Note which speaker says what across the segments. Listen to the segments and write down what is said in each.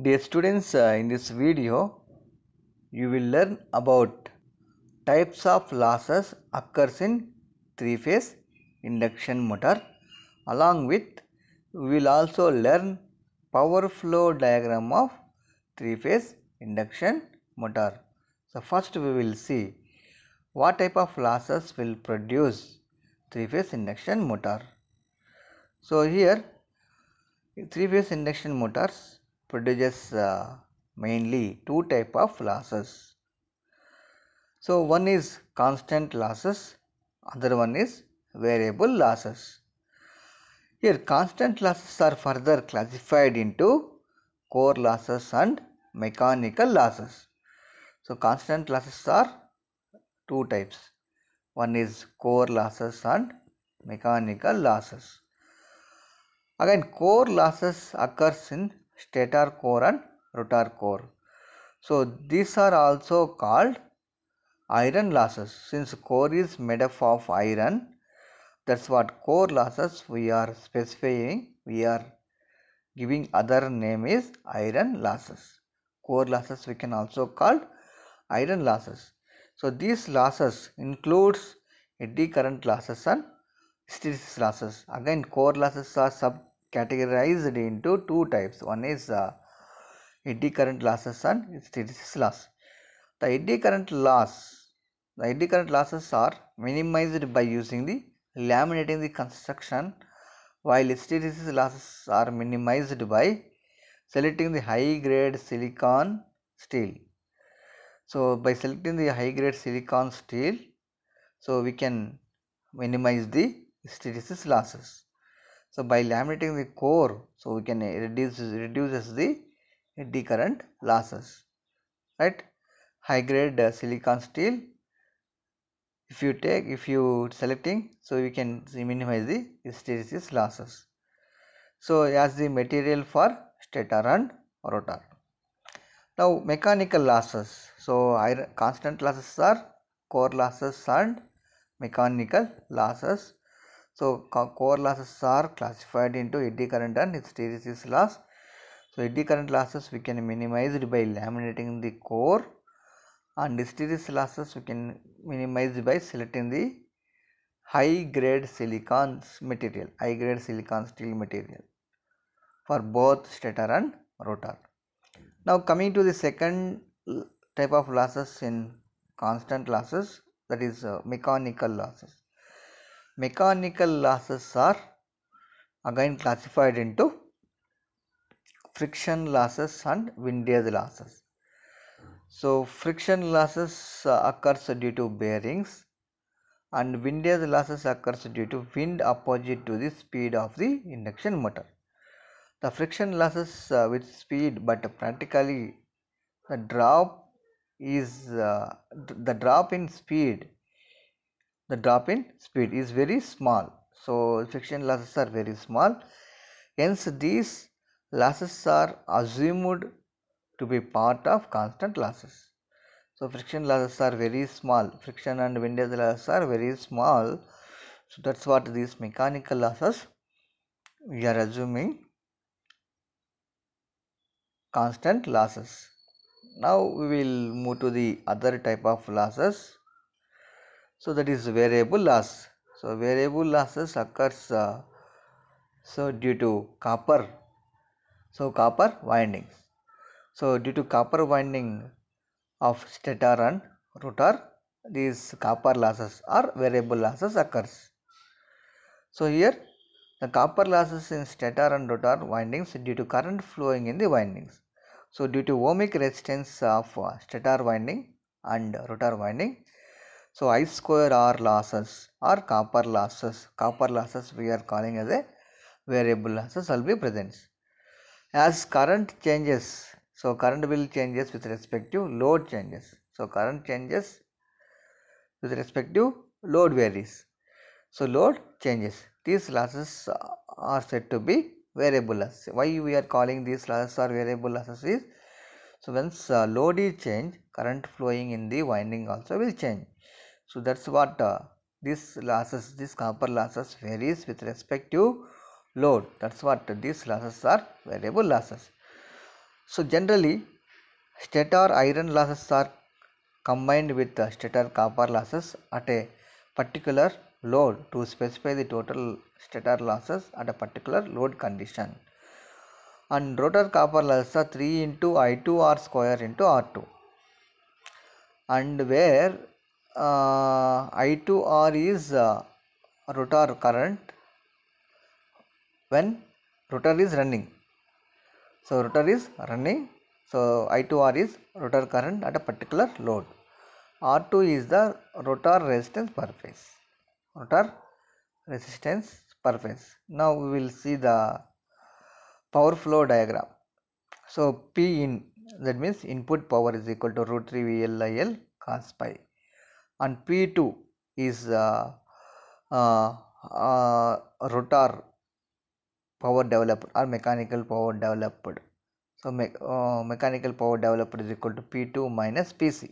Speaker 1: Dear students, in this video you will learn about types of losses occurs in three-phase induction motor. Along with we will also learn power flow diagram of three-phase induction motor. So first we will see what type of losses will produce three-phase induction motor. So here three-phase induction motors produces mainly two type of losses. So one is constant losses, other one is variable losses. Here constant losses are further classified into core losses and mechanical losses. So constant losses are two types. One is core losses and mechanical losses. Again, core losses occurs in stator core and rotor core. So these are also called iron losses. Since core is made up of iron, that's what core losses we are specifying. We are giving other name is iron losses. Core losses we can also call iron losses. So these losses includes eddy current losses and hysteresis losses. Again, core losses are subcategorized into two types. One is eddy current losses and hysteresis loss. The eddy current losses are minimized by using the laminating the construction, while hysteresis losses are minimized by selecting the high grade silicon steel. So by selecting the high grade silicon steel, so we can minimize the hysteresis losses. So by laminating the core, so we can reduces the eddy current losses, right? High grade silicon steel, if you selecting, so you can minimize the hysteresis losses. So as the material for stator and rotor. Now mechanical losses. So constant losses are core losses and mechanical losses. So core losses are classified into eddy current and hysteresis loss. So eddy current losses we can minimize it by laminating the core, and hysteresis losses we can minimize by selecting the high grade silicon material, high grade silicon steel material for both stator and rotor. Now coming to the second type of losses in constant losses, that is mechanical losses. Mechanical losses are again classified into friction losses and windage losses. So friction losses occurs due to bearings, and windage losses occurs due to wind opposite to the speed of the induction motor. The friction losses with speed, but practically the drop is the drop in speed. The drop in speed is very small. So friction losses are very small. Hence these losses are assumed to be part of constant losses. So friction losses are very small. Friction and windage losses are very small. So that's what these mechanical losses we are assuming constant losses. Now we will move to the other type of losses. So that is variable loss. So variable losses occurs due to copper. So copper windings. So due to copper winding of stator and rotor, these copper losses or variable losses occurs. So here the copper losses in stator and rotor windings due to current flowing in the windings. So due to ohmic resistance of stator winding and rotor winding, so I square R losses or copper losses we are calling as a variable losses will be present. As current changes, so current will changes with respect to load changes. So current changes with respect to load varies. So load changes. These losses are said to be variable losses. Why we are calling these losses are variable losses is, so once load is changed, current flowing in the winding also will change. So that's what these losses, these copper losses varies with respect to load. That's what these losses are variable losses. So generally stator iron losses are combined with stator copper losses at a particular load to specify the total stator losses at a particular load condition. And rotor copper losses are 3 into I2R square into R2, and where I2R is rotor current when rotor is running. So rotor is running, so I2R is rotor current at a particular load. R2 is the rotor resistance per phase. Rotor resistance per phase. Now we will see the power flow diagram. So P in, that means input power, is equal to root 3 VLIL cos pi, and P2 is rotor power developed or mechanical power developed. So mechanical power developed is equal to P2 minus PC.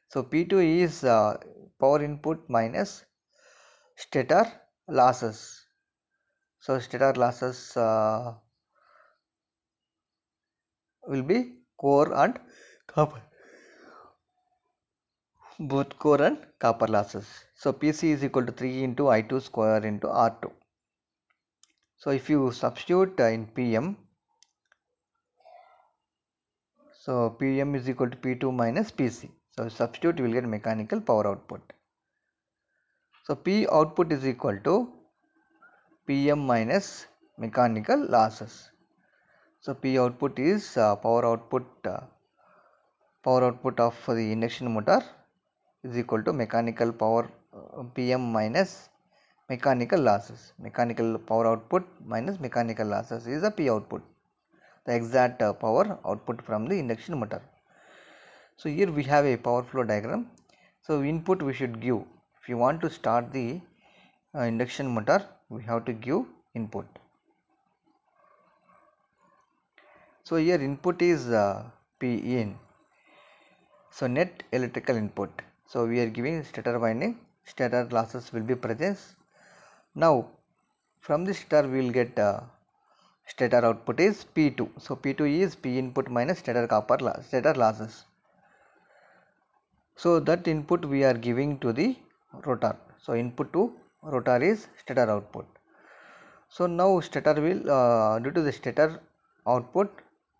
Speaker 1: So P2 is power input minus stator losses. So stator losses will be core and copper, both core and copper losses. So PC is equal to 3 into I2 square into R2. So if you substitute in PM, so PM is equal to P2 minus PC. So substitute, you will get mechanical power output. So P output is equal to PM minus mechanical losses. So P output is power output of the induction motor is equal to mechanical power PM minus mechanical losses. Mechanical power output minus mechanical losses is the P output, the exact power output from the induction motor. So here we have a power flow diagram. So input we should give. If you want to start the induction motor, we have to give input. So here input is P in. So net electrical input. So we are giving stator winding, stator losses will be present. Now from the stator we will get stator output is P2. So P2 is P input minus stator stator losses. So that input we are giving to the rotor. So input to rotor is stator output. So now stator will due to the stator output,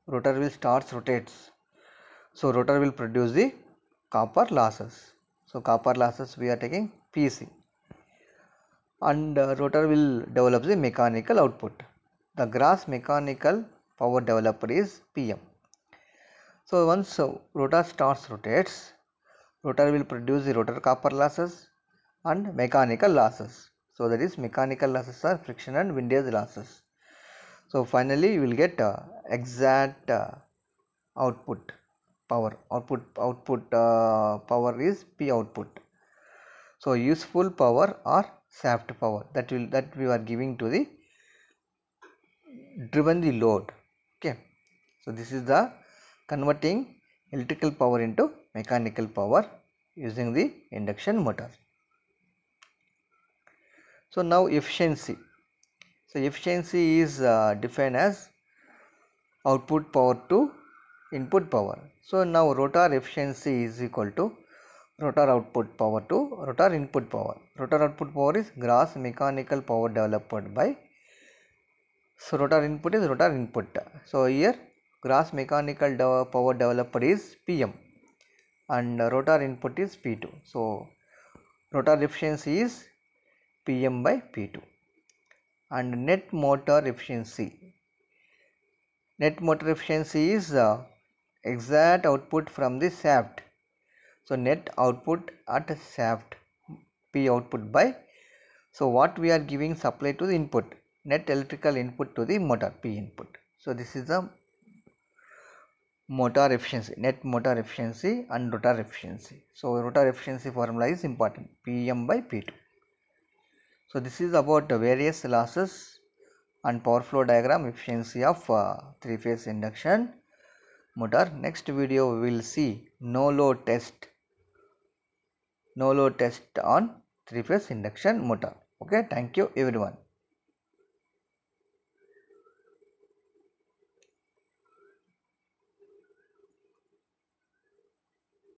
Speaker 1: rotor will rotates. So rotor will produce the copper losses. So copper losses we are taking PC, and rotor will develop the mechanical output. The gross mechanical power developed is PM. So once rotor rotates, rotor will produce the rotor copper losses and mechanical losses. So that is mechanical losses are friction and windage losses. So finally you will get exact output power. Power is P output. So useful power or shaft power that we are giving to the driven the load. Okay. So this is the converting electrical power into mechanical power using the induction motor. So now efficiency. So efficiency is defined as output power to input power. So now rotor efficiency is equal to rotor output power to rotor input power. Rotor output power is gross mechanical power developed by, so rotor input is rotor input. So here gross mechanical power developed is PM and rotor input is P2. So rotor efficiency is PM by P2. And net motor efficiency. Net motor efficiency is exact output from the shaft. So net output at shaft P output by, so what we are giving supply to the input, net electrical input to the motor P input. So this is the motor efficiency, net motor efficiency and rotor efficiency. So rotor efficiency formula is important, PM by P2. So this is about various losses and power flow diagram efficiency of 3-phase induction motor. Next video we will see no load test on 3-phase induction motor. Okay, thank you everyone.